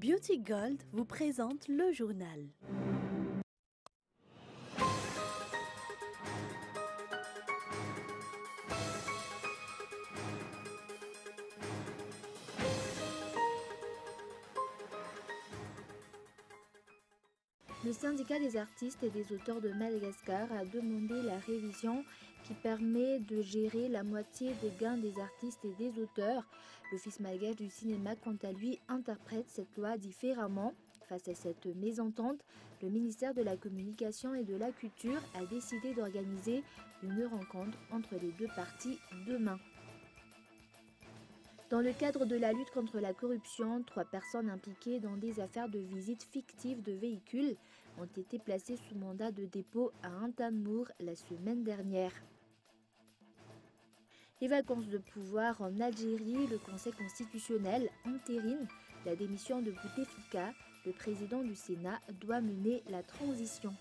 Beauty Gold vous présente le journal. Le syndicat des artistes et des auteurs de Madagascar a demandé la révision qui permet de gérer la moitié des gains des artistes et des auteurs. L'Office malgache du cinéma, quant à lui, interprète cette loi différemment. Face à cette mésentente, le ministère de la Communication et de la Culture a décidé d'organiser une rencontre entre les deux parties demain. Dans le cadre de la lutte contre la corruption, 3 personnes impliquées dans des affaires de visites fictives de véhicules ont été placées sous mandat de dépôt à Intanmour la semaine dernière. Les vacances de pouvoir en Algérie, le Conseil constitutionnel entérine la démission de Bouteflika. Le président du Sénat doit mener la transition.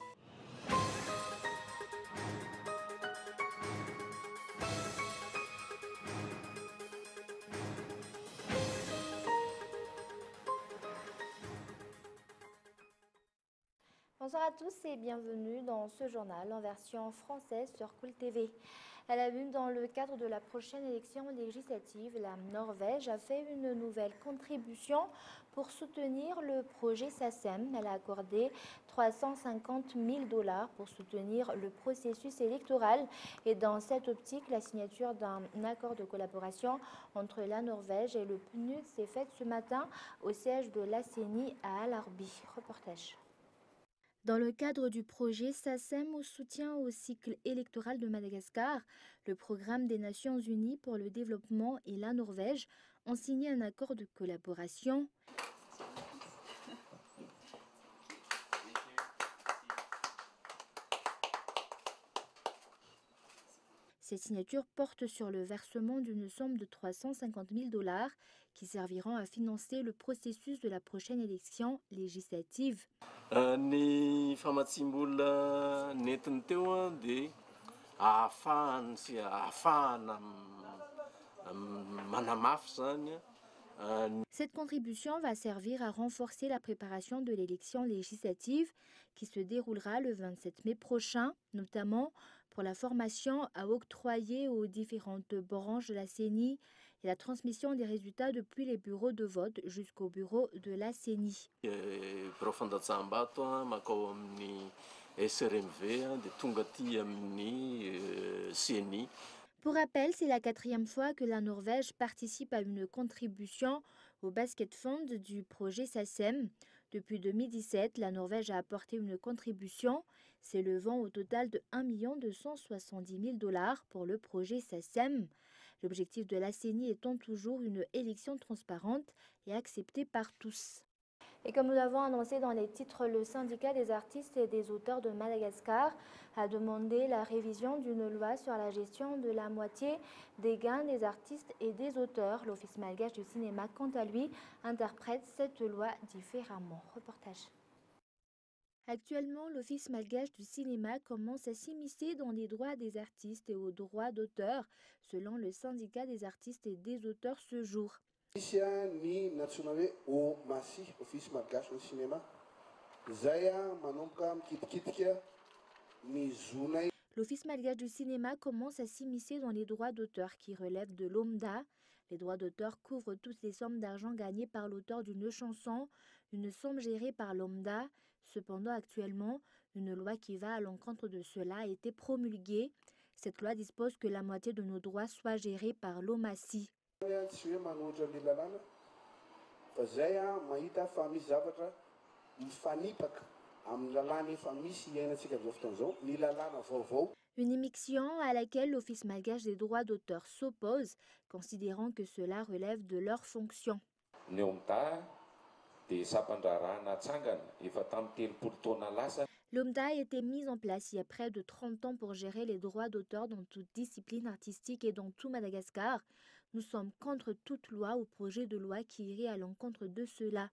Bonsoir à tous et bienvenue dans ce journal en version française sur Cool TV. À la une, dans le cadre de la prochaine élection législative, la Norvège a fait une nouvelle contribution pour soutenir le projet SACEM. Elle a accordé 350 000 $ pour soutenir le processus électoral. Et dans cette optique, la signature d'un accord de collaboration entre la Norvège et le PNUD s'est faite ce matin au siège de la CENI à Alarby. Reportage. Dans le cadre du projet SACEM au soutien au cycle électoral de Madagascar, le programme des Nations Unies pour le développement et la Norvège ont signé un accord de collaboration. Ces signatures portent sur le versement d'une somme de 350 000 $ qui serviront à financer le processus de la prochaine élection législative. Ny famatsiam-bola nentiny teo dia ahafahana manamafy zany. Cette contribution va servir à renforcer la préparation de l'élection législative qui se déroulera le 27 mai prochain, notamment pour la formation à octroyer aux différentes branches de la CENI et la transmission des résultats depuis les bureaux de vote jusqu'au bureau de la CENI. Pour rappel, c'est la 4e fois que la Norvège participe à une contribution au basket fund du projet SACEM. Depuis 2017, la Norvège a apporté une contribution s'élevant au total de 1 270 000 $ pour le projet SACEM. L'objectif de la CENI étant toujours une élection transparente et acceptée par tous. Et comme nous l'avons annoncé dans les titres, le syndicat des artistes et des auteurs de Madagascar a demandé la révision d'une loi sur la gestion de la moitié des gains des artistes et des auteurs. L'Office malgache du cinéma, quant à lui, interprète cette loi différemment. Reportage. Actuellement, l'Office malgache du cinéma commence à s'immiscer dans les droits des artistes et aux droits d'auteur, selon le syndicat des artistes et des auteurs ce jour. L'Office malgache du cinéma commence à s'immiscer dans les droits d'auteur qui relèvent de l'OMDA. Les droits d'auteur couvrent toutes les sommes d'argent gagnées par l'auteur d'une chanson, une somme gérée par l'OMDA. Cependant, actuellement, une loi qui va à l'encontre de cela a été promulguée. Cette loi dispose que la moitié de nos droits soit gérée par l'OMACI. Une émission à laquelle l'Office malgache des droits d'auteur s'oppose, considérant que cela relève de leurs fonctions. L'OMDA a été mise en place il y a près de 30 ans pour gérer les droits d'auteur dans toute discipline artistique et dans tout Madagascar. Nous sommes contre toute loi ou projet de loi qui irait à l'encontre de cela.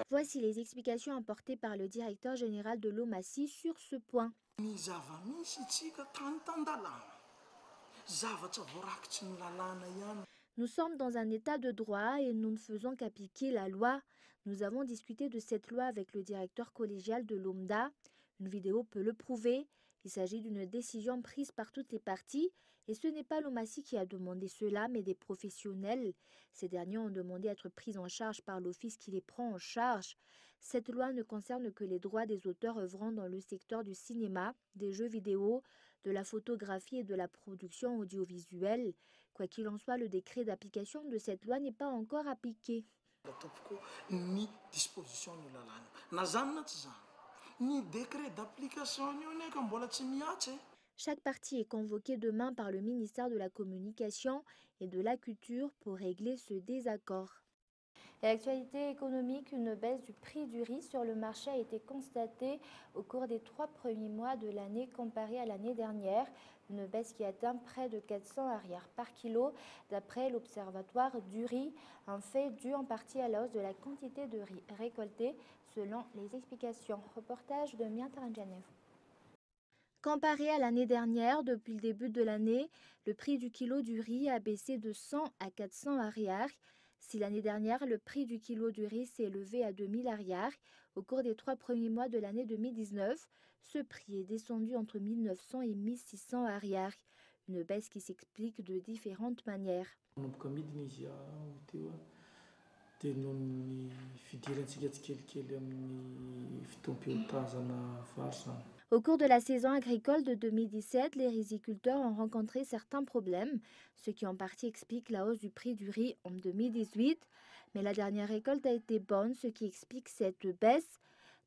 Voici les explications apportées par le directeur général de l'OMACI sur ce point. Nous sommes dans un état de droit et nous ne faisons qu'appliquer la loi. Nous avons discuté de cette loi avec le directeur collégial de l'OMDA. Une vidéo peut le prouver. Il s'agit d'une décision prise par toutes les parties et ce n'est pas l'OMACI qui a demandé cela, mais des professionnels. Ces derniers ont demandé à être pris en charge par l'office qui les prend en charge. Cette loi ne concerne que les droits des auteurs œuvrant dans le secteur du cinéma, des jeux vidéo, de la photographie et de la production audiovisuelle. Quoi qu'il en soit, le décret d'application de cette loi n'est pas encore appliqué. Ni disposition ny lalàna na zany na tsy zany ny décret d'application io neka mbola tsy mihatsy. Chaque partie est convoquée demain par le ministère de la Communication et de la Culture pour régler ce désaccord. Et l'actualité économique, une baisse du prix du riz sur le marché a été constatée au cours des 3 premiers mois de l'année comparée à l'année dernière. Une baisse qui atteint près de 400 arrières par kilo, d'après l'Observatoire du riz, un fait dû en partie à la hausse de la quantité de riz récolté, selon les explications. Reportage de Mia Taranjanev. Comparé à l'année dernière, depuis le début de l'année, le prix du kilo du riz a baissé de 100 à 400 arrières. Si l'année dernière, le prix du kilo du riz s'est élevé à 2000 arrières, au cours des 3 premiers mois de l'année 2019, ce prix est descendu entre 1900 et 1600 arrières. Une baisse qui s'explique de différentes manières. Au cours de la saison agricole de 2017, les riziculteurs ont rencontré certains problèmes, ce qui en partie explique la hausse du prix du riz en 2018. Mais la dernière récolte a été bonne, ce qui explique cette baisse.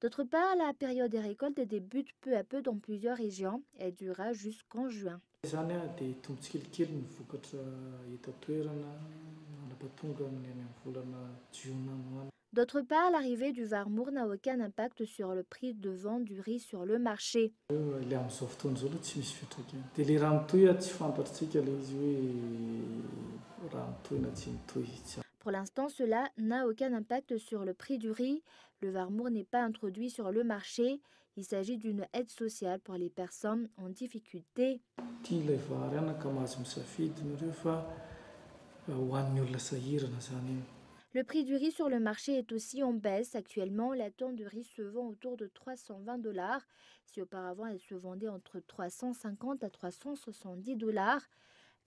D'autre part, la période des récoltes débute peu à peu dans plusieurs régions et durera jusqu'en juin. D'autre part, l'arrivée du varmour n'a aucun impact sur le prix de vente du riz sur le marché. Pour l'instant, cela n'a aucun impact sur le prix du riz. Le varmour n'est pas introduit sur le marché. Il s'agit d'une aide sociale pour les personnes en difficulté. Le prix du riz sur le marché est aussi en baisse. Actuellement, la tonne de riz se vend autour de 320 $. Si auparavant elle se vendait entre 350 à 370 $.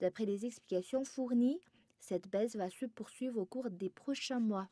D'après les explications fournies, cette baisse va se poursuivre au cours des prochains mois.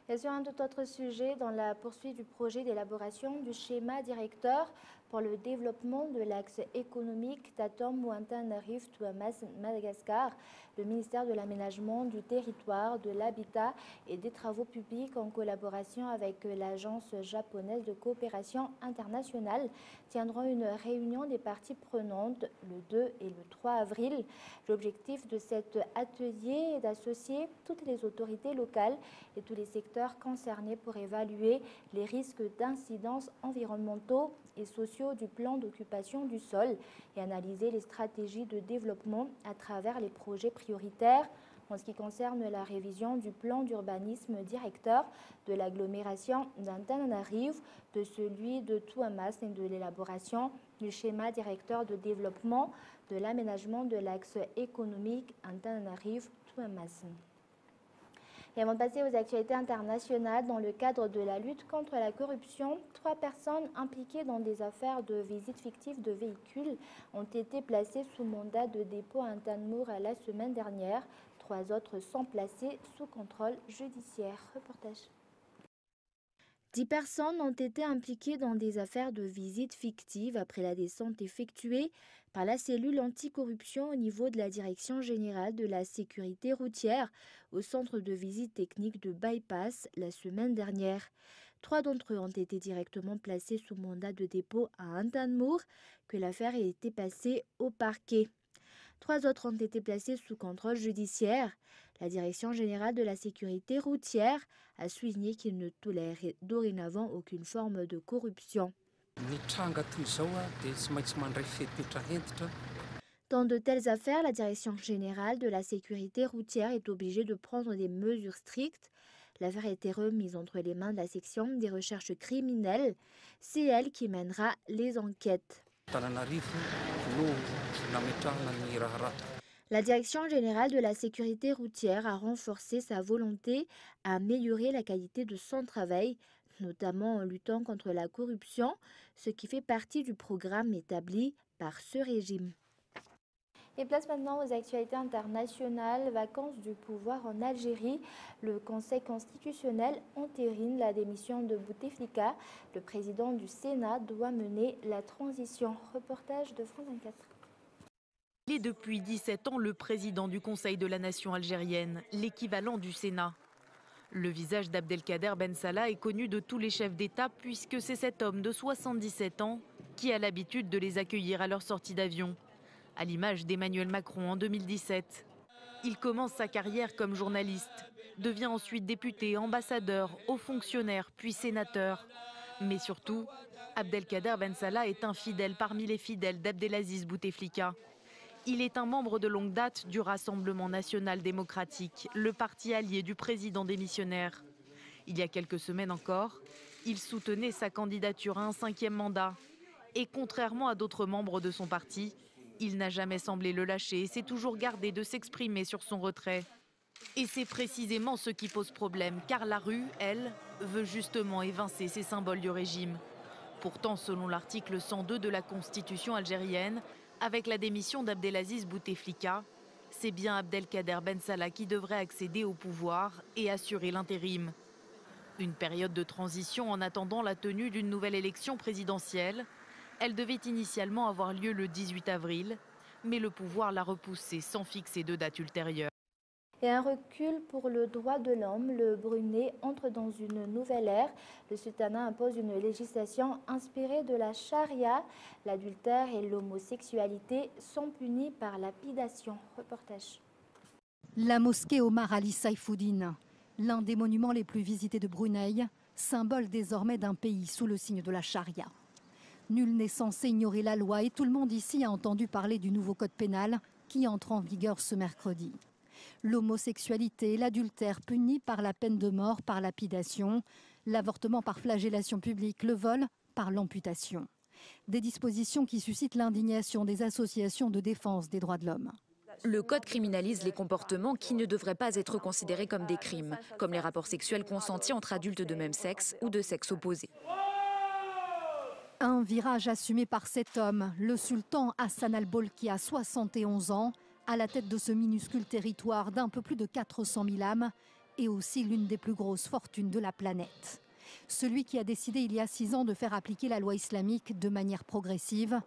Et sur un tout autre sujet, dans la poursuite du projet d'élaboration du schéma directeur pour le développement de l'axe économique Tatom-Ouantanarive-Tuamas-Madagascar, le ministère de l'Aménagement du Territoire, de l'Habitat et des Travaux publics, en collaboration avec l'Agence japonaise de coopération internationale, tiendront une réunion des parties prenantes le 2 et le 3 avril. L'objectif de cet atelier est d'associer toutes les autorités locales et tous les secteurs concernés pour évaluer les risques d'incidence environnementaux et sociaux du plan d'occupation du sol et analyser les stratégies de développement à travers les projets prioritaires. En ce qui concerne la révision du plan d'urbanisme directeur de l'agglomération d'Antananarive, de celui de Tuamas et de l'élaboration du schéma directeur de développement de l'aménagement de l'axe économique Antananarive-Tuamas. Et avant de passer aux actualités internationales, dans le cadre de la lutte contre la corruption, 3 personnes impliquées dans des affaires de visites fictives de véhicules ont été placées sous mandat de dépôt à Antanmour la semaine dernière. 3 autres sont placées sous contrôle judiciaire. Reportage. 10 personnes ont été impliquées dans des affaires de visites fictives après la descente effectuée par la cellule anticorruption au niveau de la Direction générale de la sécurité routière au centre de visite technique de Bypass la semaine dernière. 3 d'entre eux ont été directement placés sous mandat de dépôt à Antanmour, que l'affaire ait été passée au parquet. 3 autres ont été placés sous contrôle judiciaire. La Direction générale de la sécurité routière a souligné qu'il ne tolérait dorénavant aucune forme de corruption. Dans de telles affaires, la Direction générale de la sécurité routière est obligée de prendre des mesures strictes. L'affaire a été remise entre les mains de la section des recherches criminelles. C'est elle qui mènera les enquêtes. La Direction générale de la sécurité routière a renforcé sa volonté à améliorer la qualité de son travail, notamment en luttant contre la corruption, ce qui fait partie du programme établi par ce régime. Et place maintenant aux actualités internationales. Vacances du pouvoir en Algérie. Le Conseil constitutionnel entérine la démission de Bouteflika. Le président du Sénat doit mener la transition. Reportage de France 24. Il est depuis 17 ans le président du Conseil de la nation algérienne, l'équivalent du Sénat. Le visage d'Abdelkader Ben Salah est connu de tous les chefs d'État puisque c'est cet homme de 77 ans qui a l'habitude de les accueillir à leur sortie d'avion, à l'image d'Emmanuel Macron en 2017. Il commence sa carrière comme journaliste, devient ensuite député, ambassadeur, haut fonctionnaire, puis sénateur. Mais surtout, Abdelkader Ben Salah est un fidèle parmi les fidèles d'Abdelaziz Bouteflika. Il est un membre de longue date du Rassemblement national démocratique, le parti allié du président démissionnaire. Il y a quelques semaines encore, il soutenait sa candidature à un 5e mandat. Et contrairement à d'autres membres de son parti, il n'a jamais semblé le lâcher et s'est toujours gardé de s'exprimer sur son retrait. Et c'est précisément ce qui pose problème, car la rue, elle, veut justement évincer ces symboles du régime. Pourtant, selon l'article 102 de la Constitution algérienne, avec la démission d'Abdelaziz Bouteflika, c'est bien Abdelkader Ben Salah qui devrait accéder au pouvoir et assurer l'intérim. Une période de transition en attendant la tenue d'une nouvelle élection présidentielle. Elle devait initialement avoir lieu le 18 avril, mais le pouvoir l'a repoussée sans fixer de date ultérieure. Et un recul pour le droit de l'homme, le Brunei entre dans une nouvelle ère. Le sultanat impose une législation inspirée de la charia. L'adultère et l'homosexualité sont punis par lapidation. Reportage. La mosquée Omar Ali Saifuddin, l'un des monuments les plus visités de Brunei, symbole désormais d'un pays sous le signe de la charia. Nul n'est censé ignorer la loi et tout le monde ici a entendu parler du nouveau code pénal qui entre en vigueur ce mercredi. L'homosexualité et l'adultère punis par la peine de mort par lapidation, l'avortement par flagellation publique, le vol par l'amputation. Des dispositions qui suscitent l'indignation des associations de défense des droits de l'homme. Le code criminalise les comportements qui ne devraient pas être considérés comme des crimes, comme les rapports sexuels consentis entre adultes de même sexe ou de sexe opposé. Un virage assumé par cet homme, le sultan Hassan al-Bolkiah, 71 ans, à la tête de ce minuscule territoire d'un peu plus de 400 000 âmes et aussi l'une des plus grosses fortunes de la planète. Celui qui a décidé il y a 6 ans de faire appliquer la loi islamique de manière progressive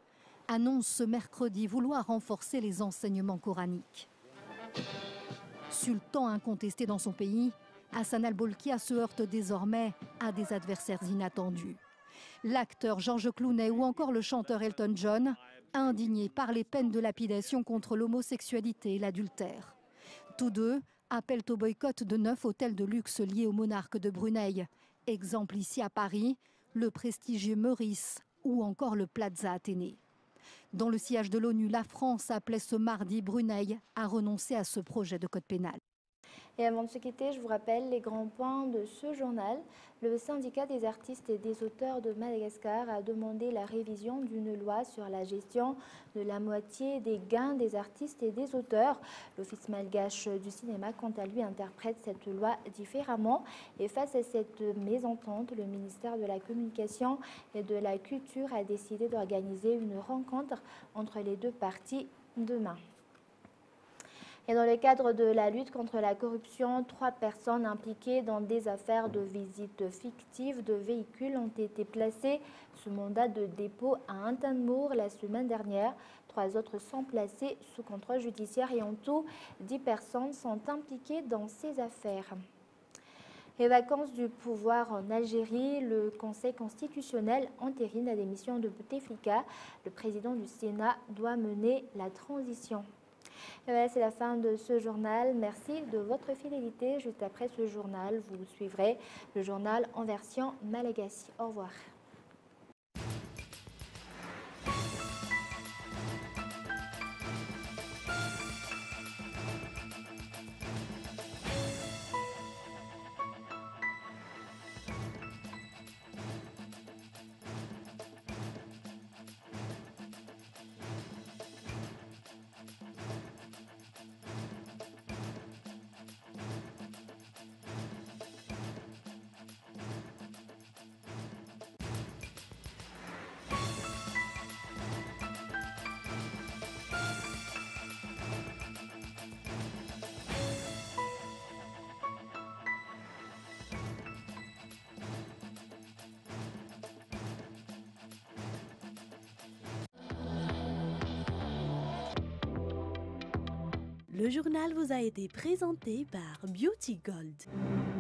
annonce ce mercredi vouloir renforcer les enseignements coraniques. Sultan incontesté dans son pays, Hassan al-Bolkiah se heurte désormais à des adversaires inattendus. L'acteur George Clooney ou encore le chanteur Elton John, indignés par les peines de lapidation contre l'homosexualité et l'adultère. Tous deux appellent au boycott de 9 hôtels de luxe liés au monarque de Brunei. Exemple ici à Paris, le prestigieux Meurice ou encore le Plaza Athénée. Dans le sillage de l'ONU, la France appelait ce mardi Brunei à renoncer à ce projet de code pénal. Et avant de se quitter, je vous rappelle les grands points de ce journal. Le syndicat des artistes et des auteurs de Madagascar a demandé la révision d'une loi sur la gestion de la moitié des gains des artistes et des auteurs. L'Office malgache du cinéma, quant à lui, interprète cette loi différemment. Et face à cette mésentente, le ministère de la Communication et de la Culture a décidé d'organiser une rencontre entre les deux parties demain. Et dans le cadre de la lutte contre la corruption, 3 personnes impliquées dans des affaires de visites fictives de véhicules ont été placées sous mandat de dépôt à Intanmour la semaine dernière. 3 autres sont placées sous contrôle judiciaire et en tout, 10 personnes sont impliquées dans ces affaires. Et vacances du pouvoir en Algérie, le Conseil constitutionnel entérine la démission de Bouteflika. Le président du Sénat doit mener la transition. Et voilà, c'est la fin de ce journal. Merci de votre fidélité. Juste après ce journal, vous suivrez le journal en version malagasy. Au revoir. Le journal vous a été présenté par Beauty Gold.